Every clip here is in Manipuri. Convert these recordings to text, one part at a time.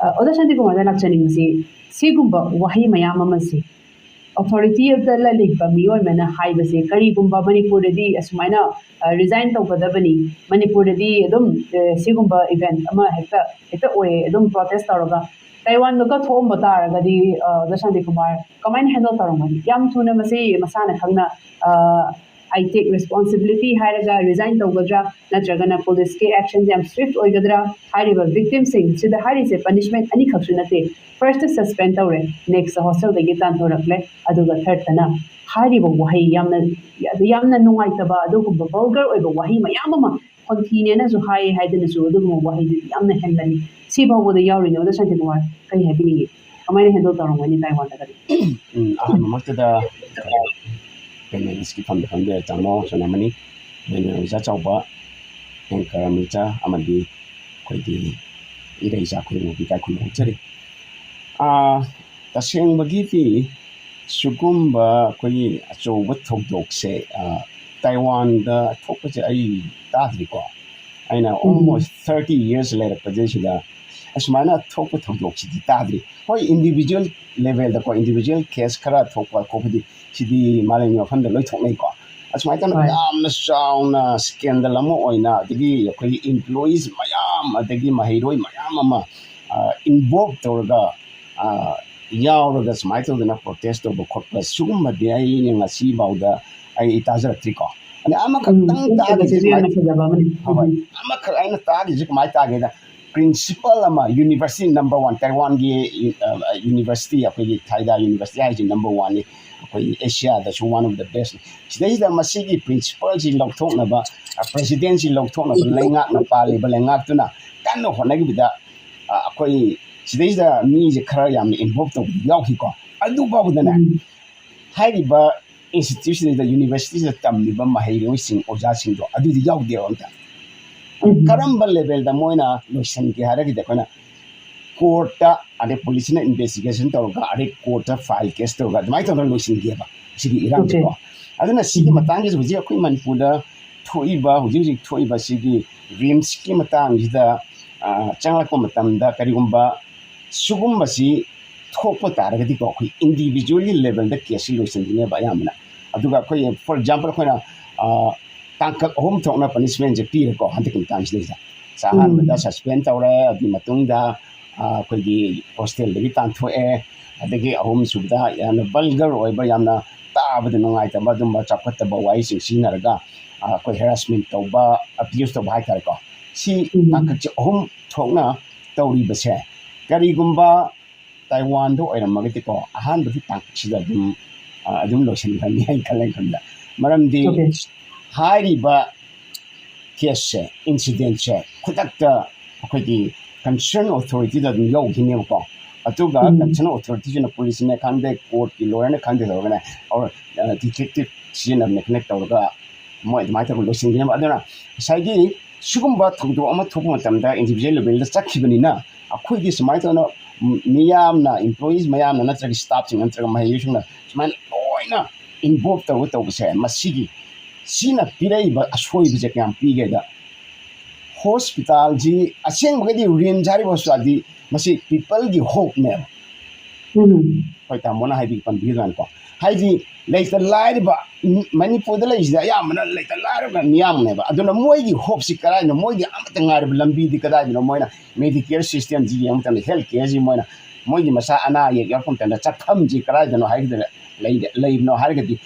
ꯑꯣꯖꯥ ꯁꯥꯟꯇꯤꯀꯨꯃꯥꯔꯗ ꯂꯥꯛꯆꯅꯤꯡꯕꯁꯤ ꯁꯤꯒꯨꯝꯕ ꯋꯥꯍꯩ ꯃꯌꯥꯝ ꯑꯃꯁꯤ ꯑꯣꯊꯣꯔꯤꯇꯤꯗ ꯂꯩꯕ ꯃꯤꯑꯣꯏ ꯑꯃꯅ ꯍꯥꯏꯕꯁꯦ ꯀꯔꯤꯒꯨꯝꯕ ꯃꯅꯤꯄꯨꯔꯗꯗꯤ ꯑꯁꯨꯃꯥꯏꯅ ꯔꯤꯖꯥꯏꯟ ꯇꯧꯒꯗꯕꯅꯤ ꯃꯅꯤꯄꯨꯔꯗꯗꯤ ꯑꯗꯨꯝ ꯁꯤꯒꯨꯝꯕ ꯏꯚꯦꯟꯠ ꯑꯃ ꯍꯦꯛꯇ ꯑꯣꯏꯌꯦ ꯑꯗꯨꯝ ꯄ꯭ꯔꯣꯇꯦꯁ ꯇꯧꯔꯒ ꯇꯥꯏꯋꯥꯟꯗꯒ ꯊꯣꯛꯑꯝꯕ ꯇꯥꯔꯒꯗꯤ ꯑꯣꯖꯥ ꯁꯥꯟꯇꯤꯀꯨꯃꯥꯔ ꯀꯃꯥꯏꯅ ꯍꯦꯟꯗꯜ ꯇꯧꯔꯝꯒꯅꯤ ꯌꯥꯝ ꯊꯨꯅ ꯃꯁꯤ ꯃꯁꯥꯅ ꯈꯪꯅ I take responsibility ꯍꯥꯏꯔꯒ ꯔꯤꯖꯥꯏꯟ ꯇꯧꯒꯗ꯭ꯔꯥ ꯅꯠꯇ꯭ꯔꯒꯅ ꯄꯨꯂꯤꯁꯀꯤ ꯑꯦꯛꯁꯟ ꯌꯥꯝ ꯁ꯭ꯋꯤꯐꯠ ꯑꯣꯏꯒꯗ꯭ꯔꯥ ꯍꯥꯏꯔꯤꯕ victimꯁꯤꯡ ꯁꯤꯗ ꯍꯥꯏꯔꯤꯁꯦ ꯄꯅꯤꯁꯃꯦꯟꯠ ꯑꯅꯤꯈꯛꯁꯨ ꯅꯠꯇꯦ ꯐꯥꯔꯁꯇ ꯁꯁꯄꯦꯟ ꯇꯧꯔꯦ ꯅꯦꯛꯁꯇ ꯍꯣꯁꯇꯦꯜꯗꯒꯤ ꯇꯥꯟꯊꯣꯔꯛꯂꯦ ꯑꯗꯨꯒ ꯊꯥꯔꯗꯇꯅ ꯍꯥꯏꯔꯤꯕ ꯋꯥꯍꯩ ꯌꯥꯝꯅ ꯅꯨꯡꯉꯥꯏꯇꯕ ꯑꯗꯨꯒꯨꯝꯕ ꯚꯜꯒꯔ ꯑꯣꯏꯕ ꯋꯥꯍꯩ ꯃꯌꯥꯝ ꯑꯃ ꯈꯣꯟꯊꯤꯅꯦꯅꯁꯨ ꯍꯥꯏ ꯍꯥꯏꯗꯅꯁꯨ ꯑꯗꯨꯒꯨꯝꯕ ꯋꯥꯍꯩꯗꯨꯗꯤ ꯌꯥꯝꯅ ꯍꯦꯟꯕꯅꯤ ꯁꯤ ꯐꯥꯎꯕꯗ ꯌꯥꯎꯔꯤꯅꯦ ꯑꯣꯖꯥ ꯁꯥꯟꯇꯤꯀꯨꯃꯥꯔ ꯀꯔꯤ ꯍꯥꯏꯕꯤꯅꯤꯡꯉꯤ ꯀꯃꯥꯏꯅ ꯍꯦꯟꯗꯜ ꯇꯧꯔꯝꯒꯅꯤ ꯇꯥꯏꯋꯥꯟꯗꯒꯗꯤ ꯑꯍꯥꯟꯕꯃꯛꯇꯗ ꯄꯦꯅꯦꯜꯁꯀꯤ ꯐꯝꯗ ꯐꯝꯕꯤꯔ ꯇꯥꯃꯣ ꯁꯣꯅꯥꯃꯅꯤ ꯂꯣꯏꯅ ꯑꯣꯖꯥ ꯆꯥꯎꯕ ꯑꯦꯡꯀꯔ ꯑꯃꯤꯆꯥ ꯑꯃꯗꯤ ꯑꯩꯈꯣꯏꯒꯤ ꯏꯔꯩꯆꯥ ꯈꯨꯗꯤꯡꯃꯛꯀꯤ ꯏꯀꯥꯏ ꯈꯨꯝꯍꯧꯖꯔꯤ ꯇꯁꯦꯡꯕꯒꯤꯗꯤ ꯁꯤꯒꯨꯝꯕ ꯑꯩꯈꯣꯏꯒꯤ ꯑꯆꯧꯕ ꯊꯧꯗꯣꯛꯁꯦ ꯇꯥꯏꯋꯥꯟꯗ ꯊꯣꯛꯄꯁꯦ ꯑꯩ ꯇꯥꯗ꯭ꯔꯤꯀꯣ ꯑꯩꯅ almost 30 years ꯂꯩꯔꯛꯄꯁꯤꯗ ꯑꯁꯨꯃꯥꯏꯅ ꯊꯣꯛꯄ ꯊꯧꯗꯣꯛꯁꯤꯗꯤ ꯇꯥꯗ꯭ꯔꯤ ꯍꯣꯏ ꯏꯟꯗꯤꯕꯤꯖꯨꯋꯦꯜ ꯂꯦꯚꯦꯜꯗꯀꯣ ꯏꯟꯗꯤꯕꯤꯖꯨꯋꯦꯜ ꯀꯦꯁ ꯈꯔ ꯊꯣꯛꯄ ꯈꯣꯠꯄꯗꯤ ꯁꯤꯗꯤ ꯃꯥꯂꯦꯝꯒꯤ ꯃꯐꯝꯗ ꯂꯣꯏ ꯊꯣꯛꯅꯩꯀꯣ ꯑꯁꯨꯃꯥꯏꯅ ꯇꯧꯅ ꯌꯥꯝꯅ ꯆꯥꯎꯅ ꯁ꯭ꯀꯦꯟꯗꯜ ꯑꯃ ꯑꯣꯏꯅ ꯑꯗꯒꯤ ꯑꯩꯈꯣꯏꯒꯤ ꯏꯝꯄ꯭ꯂꯣꯌꯤꯁ ꯃꯌꯥꯝ ꯑꯗꯒꯤ ꯃꯍꯩꯔꯣꯏ ꯃꯌꯥꯝ ꯑꯃ ꯏꯟꯚꯣꯜቭ ꯇꯧꯔꯒ ꯌꯥꯎꯔꯒ ꯁꯨꯃꯥꯏꯅ ꯇꯧꯗꯅ ꯄ꯭ꯔꯣꯇꯦꯁ ꯇꯧꯕ ꯈꯣꯠꯄ ꯁꯤꯒꯨꯝꯕꯗꯤ ꯑꯩꯅ ꯉꯁꯤꯐꯥꯎꯗ ꯑꯩ ꯇꯥꯖꯔꯛꯇ꯭ꯔꯤꯀꯣ ꯑꯗꯩ ꯑꯃꯈꯛꯇꯪ ꯇꯥꯒꯤꯁꯦ ꯑꯃꯈꯛ ꯑꯩꯅ ꯇꯥꯒꯤꯁꯦ ꯀꯃꯥꯏꯅ ꯇꯥꯒꯦꯗ ꯄ꯭ꯔꯤꯟꯁꯤꯄꯜ ꯑꯃ ꯌꯨꯅꯤꯚꯔꯁꯤꯇꯤ ꯅꯝꯕꯔ 1 ꯇꯥꯏꯋꯥꯟꯒꯤ ꯌꯨꯅꯤꯚꯔꯁꯤꯇꯤ ꯑꯩꯈꯣꯏꯒꯤ ꯊꯥꯏꯗꯥ ꯌꯨꯅꯤꯚꯔꯁꯤꯇꯤ ꯍꯥꯏꯁꯤ ꯅꯝꯕꯔ 1ꯅꯤ ꯑꯩꯈꯣꯏ ꯑꯦꯁꯤꯌꯥꯗꯁꯨ ꯋꯥꯟ ꯑꯣꯐ ꯗ ꯕꯦꯁꯅꯤ ꯁꯤꯗꯩꯁꯤꯗ ꯃꯁꯤꯒꯤ ꯄ꯭ꯔꯤꯟꯁꯤꯄꯜꯁꯤ ꯂꯧꯊꯣꯛꯅꯕ ꯄ꯭ꯔꯦꯁꯤꯗꯦꯟꯁꯤ ꯂꯧꯊꯣꯛꯅꯕ ꯂꯩꯉꯥꯛꯅ ꯄꯥꯜꯂꯤꯕ ꯂꯩꯉꯥꯛꯇꯨꯅ ꯀꯟꯅ ꯍꯣꯠꯅꯈꯤꯕꯗ ꯑꯩꯈꯣꯏ ꯁꯤꯗꯩꯁꯤꯗ ꯃꯤꯁꯦ ꯈꯔ ꯌꯥꯝꯅ ꯏꯟꯚꯣꯜቭ ꯇꯧꯕ ꯌꯥꯎꯈꯤꯀꯣ ꯑꯗꯨꯐꯥꯎꯕꯗꯅꯦ ꯍꯥꯏꯔꯤꯕ ꯏꯟꯁꯇꯤꯇ꯭ꯌꯨꯠꯁꯤꯗ ꯌꯨꯅꯤꯚꯔꯁꯤꯇꯤꯁꯤꯗ ꯇꯝꯂꯤꯕ ꯃꯍꯩꯔꯣꯏꯁꯤꯡ ꯑꯣꯖꯥꯁꯤꯡꯗꯣ ꯑꯗꯨꯗꯤ ꯌꯥꯎꯗꯦꯕ ꯑꯝꯇ ꯀꯔꯝꯕ ꯂꯦꯚꯦꯜꯗ ꯃꯣꯏꯅ ꯂꯣꯏꯁꯤꯟꯒꯦ ꯍꯥꯏꯔꯒꯗꯤ ꯑꯩꯈꯣꯏꯅ ꯀꯣꯔꯠꯇ ꯑꯗꯩ ꯄꯨꯂꯤꯁꯅ ꯏꯟꯚꯦꯁꯇꯤꯒꯦꯁꯟ ꯇꯧꯔꯒ ꯑꯗꯩ ꯀꯣꯔꯠꯇ ꯐꯥꯏꯜ ꯀꯦꯁ ꯇꯧꯔꯒ ꯑꯗꯨꯃꯥꯏꯅ ꯇꯧꯔꯒ ꯂꯣꯏꯁꯤꯟꯒꯦꯕ ꯁꯤꯒꯤ ꯏꯔꯥꯡꯁꯦꯀꯣ ꯑꯗꯨꯅ ꯁꯤꯒꯤ ꯃꯇꯥꯡꯁꯤꯗ ꯍꯧꯖꯤꯛ ꯑꯩꯈꯣꯏ ꯃꯅꯤꯄꯨꯔꯗ ꯊꯣꯛꯏꯕ ꯍꯧꯖꯤꯛ ꯊꯣꯛꯏꯕ ꯁꯤꯒꯤ ꯔꯤꯝꯁꯀꯤ ꯃꯇꯥꯡꯁꯤꯗ ꯆꯪꯂꯛꯄ ꯃꯇꯝꯗ ꯀꯔꯤꯒꯨꯝꯕ ꯁꯤꯒꯨꯝꯕꯁꯤ ꯊꯣꯛꯄ ꯇꯥꯔꯒꯗꯤꯀꯣ ꯑꯩꯈꯣꯏ ꯏꯟꯗꯤꯕꯤꯖꯨꯋꯦꯜꯒꯤ ꯂꯦꯚꯦꯜꯗ ꯀꯦꯁꯁꯤ ꯂꯣꯏꯁꯤꯟꯗꯣꯏꯅꯦꯕ ꯑꯌꯥꯝꯕꯅ ꯑꯗꯨꯒ ꯑꯩꯈꯣꯏ ꯐꯣꯔ ꯑꯦꯛꯖꯥꯝꯄꯜ ꯑꯩꯈꯣꯏꯅ ꯇꯥꯡꯀꯛ 3 ꯊꯣꯛꯅ ꯄꯅꯤꯁꯃꯦꯟꯁꯦ ꯄꯤꯔꯦꯀꯣ ꯍꯟꯗꯛꯀꯤ ꯃꯇꯥꯡꯁꯤꯗꯩꯁꯤꯗ ꯑꯍꯥꯟꯕꯗ ꯁꯁꯄꯦꯟ ꯇꯧꯔꯦ ꯑꯗꯨꯒꯤ ꯃꯇꯨꯡꯗ ꯑꯩꯈꯣꯏꯒꯤ ꯍꯣꯁꯇꯦꯜꯗꯒꯤ ꯇꯥꯟꯊꯣꯛꯑꯦ ꯑꯗꯒꯤ ꯑꯍꯨꯝꯁꯨꯕꯗ ꯌꯥꯝꯅ ꯕꯜꯒꯔ ꯑꯣꯏꯕ ꯌꯥꯝꯅ ꯇꯥꯕꯗ ꯅꯨꯡꯉꯥꯏꯇꯕ ꯑꯗꯨꯝꯕ ꯆꯥꯎꯈꯠꯇꯕ ꯋꯥꯍꯩꯁꯤꯡ ꯁꯤꯖꯤꯟꯅꯔꯒ ꯑꯩꯈꯣꯏ ꯍꯦꯔꯥꯁꯃꯦꯟ ꯇꯧꯕ ꯑꯕ꯭ꯌꯨꯁ ꯇꯧꯕ ꯍꯥꯏꯇꯥꯔꯦꯀꯣ ꯁꯤ ꯇꯥꯡꯀꯛꯁꯦ 3 ꯊꯣꯛꯅ ꯇꯧꯔꯤꯕꯁꯦ ꯀꯔꯤꯒꯨꯝꯕ ꯇꯥꯏꯋꯥꯟꯗ ꯑꯣꯏꯔꯝꯃꯒꯗꯤꯀꯣ ꯑꯍꯥꯟꯕꯒꯤ ꯇꯥꯡꯀꯛꯁꯤꯗ ꯑꯗꯨꯝ ꯂꯣꯏꯁꯤꯟꯈ꯭ꯔꯅꯤ ꯑꯩ ꯈꯟꯕꯗ ꯃꯔꯝꯗꯤ ꯍꯥꯏꯔꯤꯕ ꯀꯦꯁꯁꯦ ꯏꯟꯁꯤꯗꯦꯟꯁꯦ ꯈꯨꯗꯛꯇ ꯑꯩꯈꯣꯏꯒꯤ ꯀꯟꯁꯔꯟ ꯑꯣꯊꯣꯔꯤꯇꯤꯗ ꯑꯗꯨꯝ ꯌꯧꯈꯤꯅꯦꯕꯀꯣ ꯑꯗꯨꯒ ꯀꯟꯁꯔꯟ ꯑꯣꯊꯣꯔꯤꯇꯤꯁꯤꯅ ꯄꯨꯂꯤꯁꯅꯦ ꯈꯪꯗꯦ ꯀꯣꯔꯠꯀꯤ ꯂꯣꯌꯔꯅ ꯈꯪꯗꯦ ꯇꯧꯔꯒꯅꯦ ꯗꯤꯇꯦꯛꯇꯤꯞ ꯁꯤꯖꯤꯟꯅꯕꯅꯦ ꯀꯅꯦꯛ ꯇꯧꯔꯒ ꯃꯣꯏ ꯑꯗꯨꯃꯥꯏꯅ ꯇꯧꯔꯒ ꯂꯣꯏꯁꯤꯟꯈꯤꯅꯦꯕ ꯑꯗꯨꯅ ꯉꯁꯥꯏꯒꯤ ꯁꯤꯒꯨꯝꯕ ꯊꯧꯗꯣꯛ ꯑꯃ ꯊꯣꯛꯄ ꯃꯇꯝꯗ ꯏꯟꯗꯤꯕꯤꯖꯨꯋꯦꯜ ꯂꯦꯚꯦꯜꯗ ꯆꯠꯈꯤꯕꯅꯤꯅ ꯑꯩꯈꯣꯏꯒꯤ ꯁꯨꯃꯥꯏꯅ ꯇꯧꯅ ꯃꯤꯌꯥꯝꯅ ꯏꯝꯄ꯭ꯂꯣꯌꯤꯁ ꯃꯌꯥꯝꯅ ꯅꯠꯇ꯭ꯔꯒ ꯁ꯭ꯇꯥꯐꯁꯤꯡ ꯅꯠꯇ꯭ꯔꯒ ꯃꯍꯩꯔꯣꯏꯁꯤꯡꯅ ꯁꯨꯃꯥꯏꯅ ꯂꯣꯏꯅ ꯏꯟꯚꯣꯜꯚ ꯇꯧꯕꯁꯦ ꯁꯤꯅ ꯄꯤꯔꯛꯏꯕ ꯑꯁꯣꯏꯕꯁꯦ ꯀꯌꯥꯝ ꯄꯤꯒꯦꯗ ꯍꯣꯁꯄꯤꯇꯥꯜꯁꯤ ꯑꯁꯦꯡꯕꯒꯤꯗꯤ ꯔꯤꯝꯁ ꯍꯥꯏꯔꯤꯕ ꯍꯣꯁꯄꯤꯇꯥꯜꯗꯤ ꯃꯁꯤ ꯄꯤꯄꯜꯒꯤ ꯍꯣꯞꯅꯦꯕ ꯍꯣꯏ ꯇꯥꯃꯣꯅ ꯄꯟꯕꯤꯔꯀꯥꯟꯗꯀꯣ ꯍꯥꯏꯗꯤ ꯂꯩꯇ ꯂꯥꯏꯔꯕ ꯃꯅꯤꯄꯨꯔꯗ ꯂꯩꯔꯤꯁꯤꯗ ꯑꯌꯥꯝꯕꯅ ꯂꯩꯇ ꯂꯥꯏꯔꯕ ꯃꯤꯌꯥꯝꯅꯦꯕ ꯑꯗꯨꯅ ꯃꯣꯏꯒꯤ ꯍꯣꯞꯁꯤ ꯀꯗꯥꯏꯗꯅꯣ ꯃꯣꯏꯒꯤ ꯑꯃꯠꯇ ꯉꯥꯏꯔꯕ ꯂꯝꯕꯤꯗꯤ ꯀꯗꯥꯏꯗꯅꯣ ꯃꯣꯏꯅ ꯃꯦꯗꯤꯀꯦꯌꯔ ꯁꯤꯁꯇꯦꯝꯁꯤ ꯌꯦꯡꯕ ꯃꯇꯝꯗ ꯍꯦꯜꯊ ꯀꯦꯌꯔꯁꯤ ꯃꯣꯏꯒꯤ ꯃꯁꯥ ꯑꯅꯥ ꯑꯌꯦꯛ ꯌꯥꯎꯔꯛꯄ ꯃꯇꯝꯗ ꯆꯠꯐꯝꯁꯤ ꯀꯗꯥꯏꯗꯅꯣ ꯍꯥꯏꯒꯗ꯭ꯔꯥ ꯂꯩꯕꯅꯣ ꯍꯥꯏꯔꯒꯗꯤ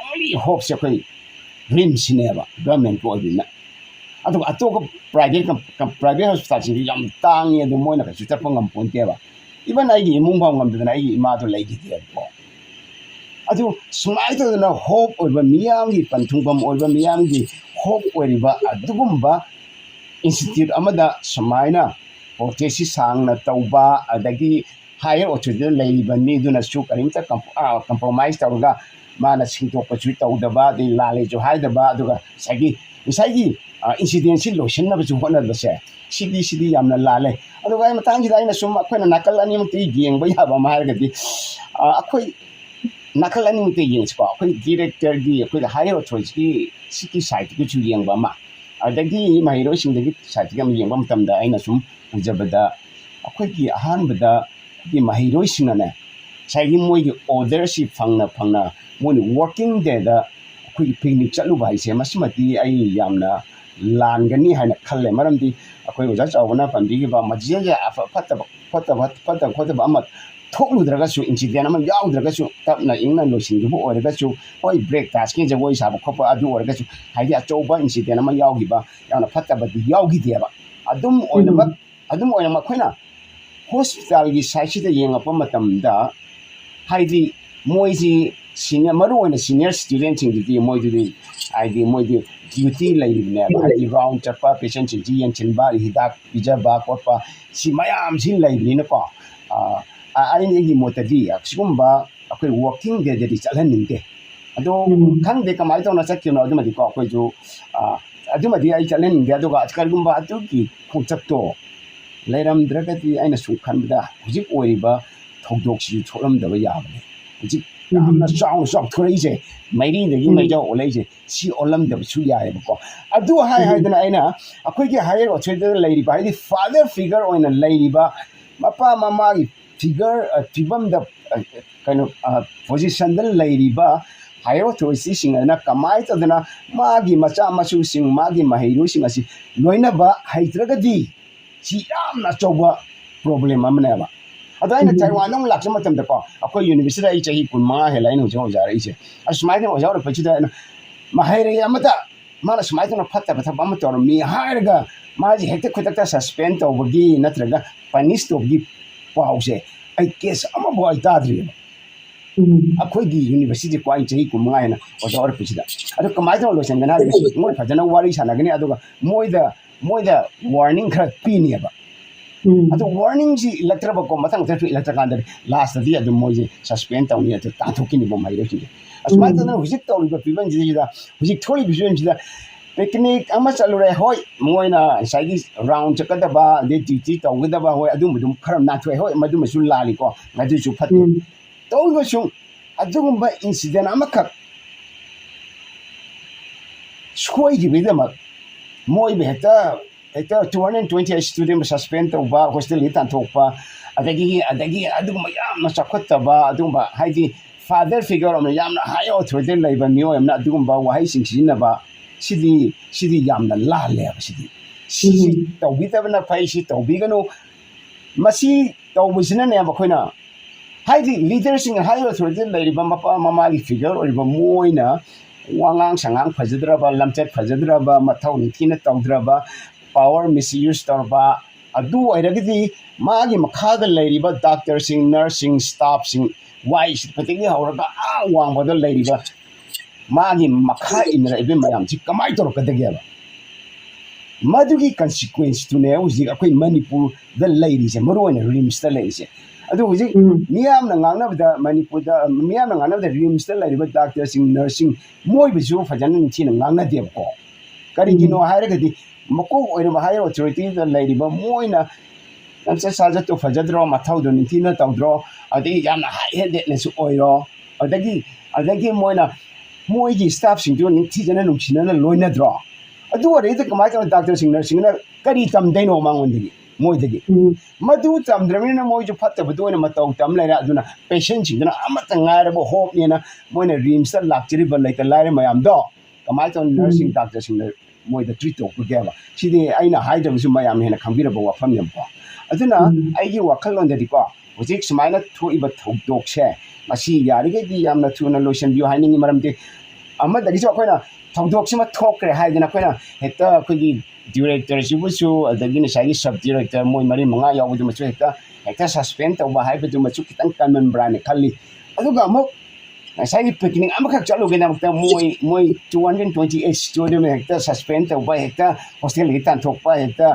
ꯑꯣꯟꯂꯤ ꯍꯣꯞꯁꯦ ꯑꯩꯈꯣꯏ ꯔꯤꯝꯁꯁꯤꯅꯦꯕ ꯒꯚꯔꯟꯃꯦꯟꯠꯀꯤ ꯑꯣꯏꯕꯅꯤꯅ ꯑꯗꯨꯒ ꯑꯇꯣꯞꯄ ꯄ꯭ꯔꯥꯏꯚꯦꯠ ꯍꯣꯁꯄꯤꯇꯥꯜꯁꯤꯡꯗꯤ ꯌꯥꯝ ꯇꯥꯡꯉꯤ ꯑꯗꯨ ꯃꯣꯏꯅ ꯀꯩꯁꯨ ꯆꯠꯄ ꯉꯝꯄꯣꯟꯇꯦꯕ ꯏꯚꯟ ꯑꯩꯒꯤ ꯏꯃꯨꯡ ꯐꯥꯎ ꯉꯝꯗꯗꯅ ꯑꯩꯒꯤ ꯏꯃꯥꯗꯣ ꯂꯩꯈꯤꯗꯦꯕꯀꯣ ꯑꯗꯨ ꯁꯨꯃꯥꯏꯅ ꯇꯧꯗꯅ ꯍꯣꯞ ꯑꯣꯏꯕ ꯃꯤꯌꯥꯝꯒꯤ ꯄꯟꯊꯨꯡꯐꯝ ꯑꯣꯏꯕ ꯃꯤꯌꯥꯝꯒꯤ ꯍꯣꯞ ꯑꯣꯏꯔꯤꯕ ꯑꯗꯨꯒꯨꯝꯕ ꯏꯟꯁꯇꯤꯇ꯭ꯌꯨꯠ ꯑꯃꯗ ꯁꯨꯃꯥꯏꯅ ꯄ꯭ꯔꯣꯇꯦꯁꯁꯤ ꯁꯥꯡꯅ ꯇꯧꯕ ꯑꯗꯒꯤ ꯍꯥꯏꯌꯔ ꯑꯣꯊꯣꯔꯤꯇꯤꯗ ꯂꯩꯔꯤꯕ ꯃꯤꯗꯨꯅꯁꯨ ꯀꯔꯤꯝꯇ ꯀꯝꯄ꯭ꯔꯣꯃꯥꯏꯁ ꯇꯧꯔꯒ ꯃꯥꯅ ꯁꯤꯡꯗꯣꯛꯄꯁꯨ ꯇꯧꯗꯕ ꯑꯗꯩ ꯂꯥꯜꯂꯦꯁꯨ ꯍꯥꯏꯗꯕ ꯑꯗꯨꯒ ꯉꯁꯥꯏꯒꯤ ꯏꯟꯁꯤꯗꯦꯟꯁꯤ ꯂꯣꯏꯁꯤꯟꯅꯕꯁꯨ ꯍꯣꯠꯅꯕꯁꯦ ꯁꯤꯗꯤ ꯌꯥꯝꯅ ꯂꯥꯜꯂꯦ ꯑꯗꯨꯒ ꯑꯩ ꯃꯇꯥꯡꯁꯤꯗ ꯑꯩꯅ ꯁꯨꯝ ꯑꯩꯈꯣꯏꯅ ꯅꯥꯀꯜ ꯑꯅꯤꯃꯛꯇ ꯌꯦꯡꯕ ꯌꯥꯕ ꯑꯃ ꯍꯥꯏꯔꯒꯗꯤ ꯑꯩꯈꯣꯏ ꯅꯥꯀꯜ ꯑꯅꯤꯃꯛꯇ ꯌꯦꯡꯁꯤꯀꯣ ꯑꯩꯈꯣꯏ ꯗꯤꯔꯦꯛꯇꯔꯒꯤ ꯑꯩꯈꯣꯏꯒꯤ ꯍꯥꯏꯌꯔ ꯑꯣꯊꯣꯔꯤꯇꯤꯒꯤ ꯁꯤꯒꯤ ꯁꯥꯏꯠꯇꯒꯤꯁꯨ ꯌꯦꯡꯕ ꯑꯃ ꯑꯗꯒꯤ ꯃꯍꯩꯔꯣꯏꯁꯤꯡꯗꯒꯤ ꯁꯥꯏꯠꯇꯒꯤ ꯑꯃ ꯌꯦꯡꯕ ꯃꯇꯝꯗ ꯑꯩꯅ ꯁꯨꯝ ꯎꯖꯕꯗ ꯑꯩꯈꯣꯏꯒꯤ ꯑꯍꯥꯟꯕꯗ ꯑꯩꯈꯣꯏꯒꯤ ꯃꯍꯩꯔꯣꯏꯁꯤꯡꯅꯅꯦ ꯉꯁꯥꯏꯒꯤ ꯃꯣꯏꯒꯤ ꯑꯣꯔꯗꯔꯁꯤ ꯐꯪꯅ ꯃꯣꯏꯅ ꯋꯥꯔꯀꯤꯡ ꯗꯦꯗ ꯑꯩꯈꯣꯏꯒꯤ ꯄꯤꯛꯅꯤꯛ ꯆꯠꯂꯨꯕ ꯍꯥꯏꯁꯦ ꯃꯁꯤꯃꯗꯤ ꯑꯩ ꯌꯥꯝꯅ ꯂꯥꯟꯒꯅꯤ ꯍꯥꯏꯅ ꯈꯜꯂꯦ ꯃꯔꯝꯗꯤ ꯑꯩꯈꯣꯏ ꯑꯣꯖꯥ ꯆꯥꯎꯕꯅ ꯄꯟꯕꯤꯈꯤꯕ ꯃꯆꯤꯟꯖ ꯐꯠꯇꯕ ꯑꯃ ꯊꯣꯛꯂꯨꯗ꯭ꯔꯒꯁꯨ ꯏꯟꯁꯤꯗꯦꯟ ꯑꯃ ꯌꯥꯎꯗ꯭ꯔꯒꯁꯨ ꯇꯞꯅ ꯏꯪꯅ ꯂꯣꯏꯁꯤꯟꯈꯤꯕ ꯑꯣꯏꯔꯒꯁꯨ ꯍꯣꯏ ꯕ꯭ꯔꯦꯛ ꯗꯥꯟꯁꯀꯤ ꯖꯒꯣꯏ ꯁꯥꯕ ꯈꯣꯠꯄ ꯑꯗꯨ ꯑꯣꯏꯔꯒꯁꯨ ꯍꯥꯏꯗꯤ ꯑꯆꯧꯕ ꯏꯟꯁꯤꯗꯦꯟ ꯑꯃ ꯌꯥꯎꯈꯤꯕ ꯌꯥꯝꯅ ꯐꯠꯇꯕꯗꯤ ꯌꯥꯎꯈꯤꯗꯦꯕ ꯑꯗꯨꯝ ꯑꯣꯏꯅꯃꯛ ꯑꯩꯈꯣꯏꯅ ꯍꯣꯁꯄꯤꯇꯥꯜꯒꯤ ꯁꯥꯏꯠꯁꯤꯗ ꯌꯦꯡꯉꯛꯄ ꯃꯇꯝꯗ ꯍꯥꯏꯗꯤ ꯃꯣꯏꯁꯤ ꯃꯔꯨꯑꯣꯏꯅ ꯁꯤꯅꯤꯌꯔ ꯁ꯭ꯇꯨꯗꯦꯟꯁꯤꯡꯗꯨꯗꯤ ꯃꯣꯏꯗꯨꯗꯤ ꯍꯥꯏꯗꯤ ꯃꯣꯏꯗꯤ ꯗ꯭ꯌꯨꯇꯤ ꯂꯩꯔꯤꯕꯅꯦꯕ ꯍꯥꯏꯗꯤ ꯔꯥꯎꯟ ꯆꯠꯄ ꯄꯦꯁꯦꯟꯁꯤꯡꯁꯤ ꯌꯦꯡꯁꯤꯟꯕ ꯍꯤꯗꯥꯛ ꯄꯤꯖꯕ ꯈꯣꯠꯄ ꯁꯤ ꯃꯌꯥꯝꯁꯤ ꯂꯩꯕꯅꯤꯅꯀꯣ ꯑꯩꯒꯤ ꯃꯣꯠꯇꯗꯤ ꯁꯤꯒꯨꯝꯕ ꯑꯩꯈꯣꯏ ꯋꯥꯔꯀꯤꯡ ꯗꯦꯗꯗꯤ ꯆꯠꯍꯟꯅꯤꯡꯗꯦ ꯑꯗꯣ ꯈꯪꯗꯦ ꯀꯃꯥꯏꯅ ꯇꯧꯅ ꯆꯠꯈꯤꯕꯅꯣ ꯑꯗꯨꯃꯗꯤꯀꯣ ꯑꯩꯈꯣꯏꯁꯨ ꯑꯗꯨꯃꯗꯤ ꯑꯩ ꯆꯠꯍꯟꯅꯤꯡꯗꯦ ꯑꯗꯨꯒ ꯀꯔꯤꯒꯨꯝꯕ ꯑꯗꯨꯒꯤ ꯈꯣꯡꯆꯠꯇꯣ ꯂꯩꯔꯝꯗ꯭ꯔꯒꯗꯤ ꯑꯩꯅ ꯁꯨꯝ ꯈꯟꯕꯗ ꯍꯧꯖꯤꯛ ꯑꯣꯏꯔꯤꯕ ꯊꯧꯗꯣꯛꯁꯤꯁꯨ ꯊꯣꯛꯂꯝꯗꯕ ꯌꯥꯕꯅꯤ ꯍꯧꯖꯤꯛ ꯌꯥꯝꯅ ꯆꯥꯎꯊꯣꯔꯛꯏꯁꯦ ꯃꯩꯔꯤꯗꯒꯤ ꯃꯩꯖꯥꯎ ꯑꯣꯜꯂꯛꯏꯁꯦ ꯁꯤ ꯑꯣꯜꯂꯝꯗꯕꯁꯨ ꯌꯥꯏꯑꯕꯀꯣ ꯑꯗꯨ ꯍꯥꯏꯗꯅ ꯑꯩꯅ ꯑꯩꯈꯣꯏꯒꯤ ꯍꯥꯌꯔ ꯑꯣꯊꯣꯔꯤꯇꯤꯗ ꯂꯩꯔꯤꯕ ꯍꯥꯏꯗꯤ ꯐꯥꯗꯔ ꯐꯤꯒꯔ ꯑꯣꯏꯅ ꯂꯩꯔꯤꯕ ꯃꯄꯥ ꯃꯃꯥꯒꯤ ꯐꯤꯕꯝꯗ ꯀꯩꯅꯣ ꯄꯣꯖꯤꯁꯟꯗ ꯂꯩꯔꯤꯕ ꯍꯥꯌꯔ ꯑꯣꯊꯣꯔꯤꯇꯤꯁꯤꯡ ꯑꯗꯨꯅ ꯀꯃꯥꯏꯅ ꯇꯧꯗꯅ ꯃꯥꯒꯤ ꯃꯆꯥ ꯃꯁꯨꯁꯤꯡ ꯃꯥꯒꯤ ꯃꯍꯩꯔꯣꯏꯁꯤꯡ ꯑꯁꯤ ꯂꯣꯏꯅꯕ ꯍꯩꯇ꯭ꯔꯒꯗꯤ ꯁꯤ ꯌꯥꯝꯅ ꯑꯆꯧꯕ ꯄ꯭ꯔꯣꯕ꯭ꯂꯦꯝ ꯑꯃꯅꯦꯕ ꯑꯗꯣ ꯑꯩꯅ ꯇꯥꯏꯋꯥꯟꯗ ꯑꯃꯨꯛ ꯂꯥꯛꯆ ꯃꯇꯝꯗꯀꯣ ꯑꯩꯈꯣꯏ ꯌꯨꯅꯤꯚꯔꯁꯤꯇꯤꯗ ꯑꯩ ꯆꯍꯤ 15 ꯍꯦꯜꯂ ꯑꯩꯅ ꯍꯧꯖꯤꯛ ꯑꯣꯖꯥꯔꯛꯏꯁꯦ ꯑꯁꯨꯃꯥꯏꯅ ꯑꯣꯖꯥ ꯑꯣꯏꯔꯛꯄꯁꯤꯗ ꯑꯩꯅ ꯃꯍꯩꯔꯣꯏ ꯑꯃꯗ ꯃꯥꯅ ꯁꯨꯃꯥꯏꯅ ꯇꯧꯅ ꯐꯠꯇꯕ ꯊꯕꯛ ꯑꯃ ꯇꯧꯔꯝꯃꯤ ꯍꯥꯏꯔꯒ ꯃꯥꯁꯦ ꯍꯦꯛꯇ ꯈꯨꯗꯛꯇ ꯁꯁꯄꯦꯟ ꯇꯧꯕꯒꯤ ꯅꯠꯇ꯭ꯔꯒ ꯄꯅꯤꯁ ꯇꯧꯕꯒꯤ ꯄꯥꯎꯁꯦ ꯑꯩ ꯀꯦꯁ ꯑꯃꯐꯥꯎ ꯑꯩ ꯇꯥꯗ꯭ꯔꯤꯑꯕ ꯑꯩꯈꯣꯏꯒꯤ ꯌꯨꯅꯤꯚꯔꯁꯤꯇꯤꯀꯣ ꯑꯩ ꯆꯍꯤ 15 ꯍꯦꯟꯅ ꯑꯣꯖꯥ ꯑꯣꯏꯔꯛꯄꯁꯤꯗ ꯑꯗꯣ ꯀꯃꯥꯏꯅ ꯇꯧꯅ ꯂꯣꯏꯁꯤꯟꯒꯅꯤ ꯍꯥꯏꯔꯒꯗꯤ ꯃꯣꯏ ꯐꯖꯅ ꯋꯥꯔꯤ ꯁꯥꯟꯅꯒꯅꯤ ꯑꯗꯨꯒ ꯃꯣꯏꯗ ꯋꯥꯔꯅꯤꯡ ꯈꯔ ꯄꯤꯅꯦꯕ ꯑꯗꯣ ꯋꯥꯔꯅꯤꯡꯁꯤ ꯏꯜꯂꯛꯇ꯭ꯔꯕꯀꯣ ꯃꯊꯪ ꯏꯜꯂꯛꯇ꯭ꯔꯀꯥꯟꯗꯗꯤ ꯂꯥꯁꯇꯗꯤ ꯑꯗꯨꯝ ꯃꯣꯏꯁꯦ ꯁꯁꯄꯦꯟ ꯇꯧꯅꯤ ꯑꯗꯨ ꯇꯥꯟꯊꯣꯛꯈꯤꯅꯤꯕ ꯃꯍꯩꯔꯣꯏꯁꯤꯡꯁꯦ ꯑꯁꯨꯃꯥꯏꯅ ꯇꯧꯗꯅ ꯍꯧꯖꯤꯛ ꯇꯧꯔꯤꯕ ꯐꯤꯕꯝꯁꯤꯗ ꯍꯧꯖꯤꯛ ꯊꯣꯛꯏꯕ ꯐꯤꯕꯝꯁꯤꯗ ꯄꯤꯛꯅꯤꯛ ꯑꯃ ꯆꯠꯂꯨꯔꯦ ꯍꯣꯏ ꯃꯣꯏꯅ ꯉꯁꯥꯏꯒꯤ ꯔꯥꯎꯟ ꯆꯠꯀꯗꯕ ꯑꯗꯩ ꯗ꯭ꯌꯨꯇꯤ ꯇꯧꯒꯗꯕ ꯍꯣꯏ ꯑꯗꯨꯝꯕꯗꯨ ꯈꯔ ꯅꯥꯟꯊꯣꯛꯑꯦ ꯍꯣꯏ ꯃꯗꯨꯃꯁꯨ ꯂꯥꯜꯂꯤꯀꯣ ꯃꯗꯨꯁꯨ ꯐꯠꯇꯦ ꯇꯧꯔꯤꯕꯁꯨ ꯑꯗꯨꯒꯨꯝꯕ ꯏꯟꯁꯤꯗꯦꯟ ꯑꯃꯈꯛ ꯁꯣꯏꯈꯤꯕꯒꯤꯗꯃꯛ ꯃꯣꯏꯕꯨ ꯍꯦꯛꯇ 228 ꯁ꯭ꯇꯨꯗꯦꯟꯕꯨ ꯁꯁꯄꯦꯟ ꯇꯧꯕ ꯍꯣꯁꯇꯦꯜꯗꯒꯤ ꯇꯥꯟꯊꯣꯛꯄ ꯑꯗꯒꯤ ꯑꯗꯨꯒꯨꯝꯕ ꯌꯥꯝꯅ ꯆꯥꯎꯈꯠꯇꯕ ꯑꯗꯨꯒꯨꯝꯕ ꯍꯥꯏꯗꯤ ꯐꯥꯗꯔ ꯐꯤꯒꯔ ꯑꯃꯅ ꯌꯥꯝꯅ ꯍꯥꯏ ꯑꯣꯊꯣꯔꯤꯇꯤ ꯂꯩꯕ ꯃꯤꯑꯣꯏ ꯑꯃꯅ ꯑꯗꯨꯒꯨꯝꯕ ꯋꯥꯍꯩꯁꯤꯡ ꯁꯤꯖꯤꯟꯅꯕ ꯁꯤꯗꯤ ꯌꯥꯝꯅ ꯂꯥꯜꯂꯦꯕ ꯁꯤ ꯇꯧꯕꯤꯗꯕꯅ ꯐꯩ ꯁꯤ ꯇꯧꯕꯤꯒꯅꯨ ꯃꯁꯤ ꯇꯧꯕꯁꯤꯅꯅꯦꯕ ꯑꯩꯈꯣꯏꯅ ꯍꯥꯏꯗꯤ ꯂꯤꯗꯔꯁꯤꯡ ꯍꯥꯏ ꯑꯣꯊꯣꯔꯤꯇꯤ ꯂꯩꯔꯤꯕ ꯃꯄꯥ ꯃꯃꯥꯒꯤ ꯐꯤꯒꯔ ꯑꯣꯏꯔꯤꯕ ꯃꯣꯏꯅ ꯋꯥꯉꯥꯡ ꯁꯉꯥꯡ ꯐꯖꯗ꯭ꯔꯕ ꯂꯝꯆꯠ ꯐꯖꯗ꯭ꯔꯕ ꯃꯊꯧ ꯅꯤꯡꯊꯤꯅ ꯇꯧꯗ꯭ꯔꯕ ꯄꯥꯋꯔ ꯃꯤꯁꯌꯨꯁ ꯇꯧꯔꯕ ꯑꯗꯨ ꯑꯣꯏꯔꯒꯗꯤ ꯃꯥꯒꯤ ꯃꯈꯥꯗ ꯂꯩꯔꯤꯕ ꯗꯥꯛꯇꯔꯁꯤꯡ ꯅꯔꯁꯁꯤꯡ ꯁ꯭ꯇꯥꯐꯁꯤꯡ ꯋꯥꯏ ꯁꯤꯠꯄꯗꯒꯤ ꯍꯧꯔꯒ ꯋꯥꯡꯕꯗ ꯂꯩꯔꯤꯕ ꯃꯥꯒꯤ ꯃꯈꯥ ꯏꯟꯅꯔꯛꯏꯕ ꯃꯌꯥꯝꯁꯤ ꯀꯃꯥꯏꯅ ꯇꯧꯔꯛꯀꯗꯒꯦꯕ ꯃꯗꯨꯒꯤ ꯀꯟꯁꯤꯀ꯭ꯋꯦꯟꯁꯇꯨꯅꯦ ꯍꯧꯖꯤꯛ ꯑꯩꯈꯣꯏ ꯃꯅꯤꯄꯨꯔꯗ ꯂꯩꯔꯤꯁꯦ ꯃꯔꯨꯑꯣꯏꯅ ꯔꯤꯝꯁꯇ ꯂꯩꯔꯤꯁꯦ ꯑꯗꯨ ꯍꯧꯖꯤꯛ ꯃꯤꯌꯥꯝꯅ ꯉꯥꯡꯅꯕꯗ ꯔꯤꯝꯁꯇ ꯂꯩꯔꯤꯕ ꯗꯥꯛꯇꯔꯁꯤꯡ ꯅꯔꯁꯁꯤꯡ ꯃꯣꯏꯕꯨꯁꯨ ꯐꯖꯅ ꯅꯤꯡꯊꯤꯅ ꯉꯥꯡꯅꯗꯦꯕꯀꯣ ꯀꯔꯤꯒꯤꯅꯣ ꯍꯥꯏꯔꯒꯗꯤ ꯃꯀꯣꯛ ꯑꯣꯏꯔꯤꯕ ꯍꯥꯌꯔ ꯑꯣꯊꯣꯔꯤꯇꯤꯗ ꯂꯩꯔꯤꯕ ꯃꯣꯏꯅ ꯂꯝꯆꯠ ꯁꯥꯖꯠꯇꯨ ꯐꯖꯗ꯭ꯔꯣ ꯃꯊꯧꯗꯨ ꯅꯤꯡꯊꯤꯅ ꯇꯧꯗ꯭ꯔꯣ ꯑꯗꯒꯤ ꯌꯥꯝꯅ ꯍꯥꯏ ꯍꯦꯟꯗꯦꯗꯅꯁꯨ ꯑꯣꯏꯔꯣ ꯑꯗꯒꯤ ꯃꯣꯏꯒꯤ ꯁ꯭ꯇꯥꯐꯁꯤꯡꯗꯨ ꯅꯤꯡꯊꯤꯖꯅ ꯅꯨꯡꯁꯤꯅꯅ ꯂꯣꯏꯅꯗ꯭ꯔꯣ ꯑꯗꯨ ꯑꯣꯏꯔꯒꯗꯤ ꯀꯃꯥꯏꯅ ꯇꯧꯅ ꯗꯥꯛꯇꯔꯁꯤꯡ ꯅꯔꯁꯁꯤꯡꯅ ꯀꯔꯤ ꯇꯝꯗꯣꯏꯅꯣ ꯃꯣꯏꯗꯒꯤ ꯃꯗꯨ ꯇꯝꯗ꯭ꯔꯕꯅꯤꯅ ꯃꯣꯏꯁꯨ ꯐꯠꯇꯕꯗꯨ ꯑꯣꯏꯅ ꯃꯇꯧ ꯇꯝ ꯂꯩꯔꯦ ꯑꯗꯨꯅ ꯄꯦꯁꯦꯟꯁꯤꯡꯗꯨꯅ ꯑꯃꯠꯇ ꯉꯥꯏꯔꯕ ꯍꯣꯞꯅꯦꯅ ꯃꯣꯏꯅ ꯔꯤꯝꯁꯇ ꯂꯥꯛꯆꯔꯤꯕ ꯂꯩꯇ ꯂꯥꯏꯔ ꯃꯌꯥꯝꯗꯣ ꯀꯃꯥꯏꯅ ꯇꯧꯅ ꯅꯔꯁꯁꯤꯡ ꯗꯥꯛꯇꯔꯁꯤꯡꯅ ꯃꯣꯏꯗ ꯇ꯭ꯔꯤꯠ ꯇꯧꯒꯦꯕ ꯁꯤꯗꯤ ꯑꯩꯅ ꯍꯥꯏꯗ꯭ꯔꯕꯁꯨ ꯃꯌꯥꯝꯅ ꯍꯦꯟꯅ ꯈꯪꯕꯤꯔꯕ ꯋꯥꯐꯝꯅꯦꯕꯀꯣ ꯑꯗꯨꯅ ꯑꯩꯒꯤ ꯋꯥꯈꯜꯂꯣꯟꯗꯗꯤꯀꯣ ꯍꯧꯖꯤꯛ ꯁꯨꯃꯥꯏꯅ ꯊꯣꯛꯏꯕ ꯊꯧꯗꯣꯛꯁꯦ ꯃꯁꯤ ꯌꯥꯔꯤꯈꯩꯗꯤ ꯌꯥꯝꯅ ꯊꯨꯅ ꯂꯣꯏꯁꯤꯟꯕꯤꯌꯨ ꯍꯥꯏꯅꯤꯡꯉꯤ ꯃꯔꯝꯗꯤ ꯑꯃꯗꯒꯤꯁꯨ ꯑꯩꯈꯣꯏꯅ ꯊꯧꯗꯣꯛꯁꯤꯃ ꯊꯣꯛꯈ꯭ꯔꯦ ꯍꯥꯏꯗꯅ ꯑꯩꯈꯣꯏꯅ ꯍꯦꯛꯇ ꯑꯩꯈꯣꯏꯒꯤ ꯗꯤꯔꯦꯛꯇꯔꯁꯤꯕꯨꯁꯨ ꯑꯗꯒꯤ ꯉꯁꯥꯏꯒꯤ ꯁꯕ ꯗꯤꯔꯦꯛꯇꯔ ꯃꯣꯏ 4-5 ꯌꯥꯎꯕꯗꯨꯃꯁꯨ ꯍꯦꯛꯇ ꯁꯁꯄꯦꯟ ꯇꯧꯕ ꯍꯥꯏꯕꯗꯨꯃꯁꯨ ꯈꯤꯇꯪ ꯀꯟꯃꯟꯕ꯭ꯔꯥꯅ ꯈꯜꯂꯤ ꯑꯗꯨꯒ ꯑꯃꯨꯛ ꯉꯁꯥꯏꯒꯤ ꯄꯤꯛꯅꯤꯛ ꯑꯃꯈꯛ ꯆꯠꯂꯨꯒꯤꯗꯃꯛꯇ ꯃꯣই 228 ꯁ꯭ꯇꯨꯗꯦꯟ ꯍꯦꯛꯇ ꯁꯁꯄꯦꯟ ꯇꯧꯕ ꯍꯦꯛꯇ ꯍꯣꯁꯇꯦꯜꯗꯒꯤ ꯇꯥꯟꯊꯣꯛꯄ ꯍꯦꯛꯇ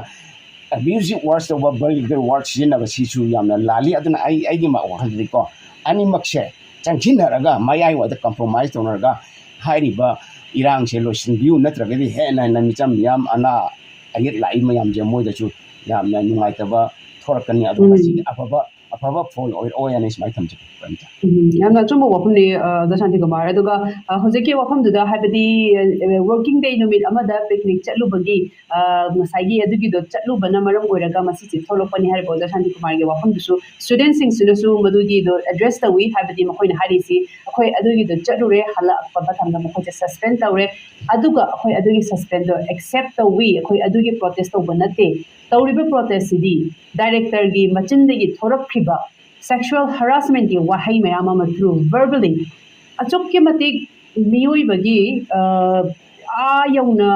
ꯑꯕ꯭ꯌꯨꯖꯤভ ꯋꯥꯔꯗ ꯇꯧꯕ ꯚꯜꯒꯔ ꯋꯥꯔꯗ ꯁꯤꯖꯤꯟꯅꯕ ꯁꯤꯁꯨ ꯌꯥꯝꯅ ꯂꯥꯜꯂꯤ ꯑꯗꯨꯅ ꯑꯩꯒꯤ ꯋꯥꯈꯜꯗꯗꯤꯀꯣ ꯑꯅꯤꯃꯛꯁꯦ ꯆꯪꯁꯤꯟꯅꯔꯒ ꯃꯌꯥꯏꯋꯥꯏꯗ ꯀꯝꯄ꯭ꯔꯣꯃꯥꯏꯁ ꯇꯧꯅꯔꯒ ꯍꯥꯏꯔꯤꯕ ꯏꯔꯥꯡꯁꯦ ꯂꯣꯏꯁꯤꯟꯕꯤꯌꯨ ꯅꯠꯇ꯭ꯔꯒꯗꯤ ꯍꯦꯟꯅ ꯃꯤꯆꯝ ꯃꯤꯌꯥꯝ ꯑꯅꯥ ꯑꯌꯦꯛ ꯂꯥꯛꯏ ꯃꯌꯥꯝꯁꯦ ꯃꯣꯏꯗꯁꯨ ꯌꯥꯝꯅ ꯅꯨꯡꯉꯥꯏꯇꯕ ꯊꯣꯔꯛꯀꯅꯤ ꯑꯗꯨꯒ ꯃꯁꯤꯒꯤ ꯑꯐꯕ ꯐꯣꯜ ꯑꯣꯏꯔꯅꯤ ꯁꯨꯃꯥꯏꯅ ꯊꯝꯖꯒꯦ ꯄꯔꯝꯇ ꯌꯥꯝꯅ ꯑꯆꯨꯝꯕ ꯋꯥꯐꯝꯅꯤ ꯗ ꯁꯥꯟꯇꯤꯀꯨꯃꯥꯔ ꯑꯗꯨꯒ ꯍꯧꯖꯤꯛꯀꯤ ꯋꯥꯐꯝꯗꯨꯗ ꯍꯥꯏꯕꯗꯤ ꯋꯔꯀꯤꯡ ꯗꯦ ꯅꯨꯃꯤꯠ ꯑꯃꯗ ꯄꯤꯛꯅꯤꯛ ꯆꯠꯂꯨꯕꯒꯤ ꯉꯁꯥꯏꯒꯤ ꯑꯗꯨꯒꯤꯗꯣ ꯆꯠꯂꯨꯕꯅ ꯃꯔꯝ ꯑꯣꯏꯔꯒ ꯃꯁꯤꯁꯦ ꯊꯣꯛꯂꯛꯄꯅꯤ ꯍꯥꯏꯔꯤꯕ ꯑꯣꯖꯥ ꯁꯥꯟꯇꯤꯀꯨꯃꯥꯔꯒꯤ ꯋꯥꯐꯝꯗꯨꯁꯨ ꯁ꯭ꯇꯨꯗꯦꯟꯠꯁꯤꯡꯁꯤꯅꯁꯨ ꯃꯗꯨꯒꯤꯗꯣ ꯑꯦꯗ꯭ꯔꯦꯁ ꯇꯧꯏ ꯍꯥꯏꯕꯗꯤ ꯃꯈꯣꯏꯅ ꯍꯥꯏꯔꯤꯁꯤ ꯑꯩꯈꯣꯏ ꯑꯗꯨꯒꯤꯗꯣ ꯆꯠꯂꯨꯔꯦ ꯍꯜꯂꯛꯄ ꯃꯇꯝꯗ ꯃꯈꯣꯏꯁꯦ ꯁꯁꯄꯦꯟ ꯇꯧꯔꯦ ꯑꯗꯨꯒ ꯑꯩꯈꯣꯏ ꯑꯗꯨꯒꯤ ꯁꯁꯄꯦꯟꯗꯣ ꯑꯦꯛꯁꯦꯞ ꯇꯧꯏ ꯑꯩꯈꯣꯏ ꯑꯗꯨꯒꯤ ꯄ꯭ꯔꯣꯇꯦꯁ ꯇꯧꯕ ꯅꯠꯇꯦ ꯇꯧꯔꯤꯕ ꯄ꯭ꯔꯣꯇꯦꯁꯁꯤꯗꯤ ꯗꯥꯏꯔꯦꯛꯇꯔꯒꯤ ꯃꯆꯤꯟꯗꯒꯤ ꯊꯣꯔꯛꯈꯤꯕ ꯁꯦꯛꯁꯨꯋꯦꯜ ꯍꯔꯥꯁꯃꯦꯟꯠꯀꯤ ꯋꯥꯍꯩ ꯃꯌꯥꯝ ꯑꯃ ꯊ꯭ꯔꯨ ꯚꯔꯕꯦꯂꯤ ꯑꯁꯨꯛꯀꯤ ꯃꯇꯤꯛ ꯃꯤꯑꯣꯏꯕꯒꯤ ꯌꯧꯅ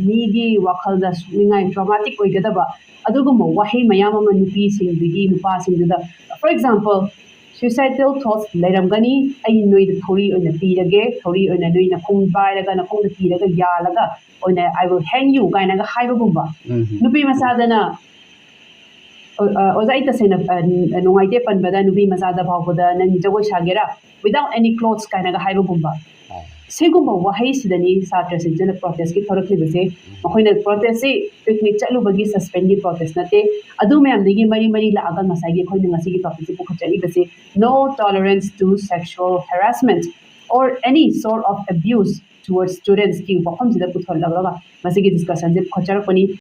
ꯃꯤꯒꯤ ꯋꯥꯈꯜꯗ ꯁꯣꯛꯅꯤꯡꯉꯥꯏ ꯇ꯭ꯔꯣꯃꯥꯇꯤꯛ ꯑꯣꯏꯒꯗꯕ ꯑꯗꯨꯒꯨꯝꯕ ꯋꯥꯍꯩ ꯃꯌꯥꯝ ꯑꯃ ꯅꯨꯄꯤꯁꯤꯡꯗꯒꯤ ꯅꯨꯄꯥꯁꯤꯡꯗꯨꯗ ꯐꯣꯔ ꯑꯦꯛꯖꯥꯝꯄꯜ suicidal thoughts ꯂꯩꯔꯝꯒꯅꯤ ꯑꯩ ꯅꯣꯏꯗ ꯊꯧꯔꯤ ꯑꯣꯏꯅ ꯄꯤꯔꯒꯦ ꯊꯧꯔꯤ ꯑꯣꯏꯅ ꯅꯣꯏ ꯅꯈꯣꯡ ꯄꯥꯏꯔꯒ ꯅꯈꯣꯡꯗ ꯄꯤꯔꯒ ꯌꯥꯜꯂꯒ ꯑꯣꯏꯅ I will hang you ꯀꯥꯏꯅꯒ ꯍꯥꯏꯕꯒꯨꯝꯕ ꯅꯨꯄꯤ ꯃꯆꯥꯗꯅ ꯑꯣꯖꯥ ꯑꯩ ꯇꯁꯦꯡꯅ ꯅꯨꯡꯉꯥꯏꯇꯦ ꯄꯟꯕꯗ ꯅꯨꯄꯤ ꯃꯆꯥꯗ ꯐꯥꯎꯕꯗ ꯅꯪ ꯖꯒꯣꯏ ꯁꯥꯒꯦꯔꯥ without any clothes ꯀꯥꯏꯅꯒ ꯍꯥꯏꯕꯒꯨꯝꯕ ꯁꯤꯒꯨꯝꯕ ꯋꯥꯍꯩꯁꯤꯗꯅꯤ ꯁꯥꯇ꯭ꯔꯁꯤꯡꯁꯤꯅ ꯄ꯭ꯔꯣꯇꯦꯁꯀꯤ ꯊꯣꯔꯛꯂꯤꯕꯁꯦ ꯃꯈꯣꯏꯅ ꯄ꯭ꯔꯣꯇꯦꯁꯁꯤ ꯄꯤꯛꯅꯤꯛ ꯆꯠꯂꯨꯕꯒꯤ ꯁꯁꯄꯦꯟꯒꯤ ꯄ꯭ꯔꯣꯇꯦꯁ ꯅꯠꯇꯦ ꯑꯗꯨ ꯃꯌꯥꯝꯗꯒꯤ ꯃꯔꯤ ꯂꯥꯛꯑꯒ ꯉꯁꯥꯏꯒꯤ ꯑꯩꯈꯣꯏꯅ ꯉꯁꯤꯒꯤ ꯇꯣꯄꯤꯛꯁꯦ ꯄꯨꯈꯠꯆꯔꯤꯕꯁꯤ no tolerance to sexual harassment or any sort of abuse towards students ꯀꯤ ꯋꯥꯐꯝꯁꯤꯗ ꯄꯨꯊꯣꯛꯂꯒ ꯃꯁꯤꯒꯤ ꯗꯤꯁꯀꯁꯟꯁꯦ ꯄꯨꯈꯠꯆꯔꯛꯄꯅꯤ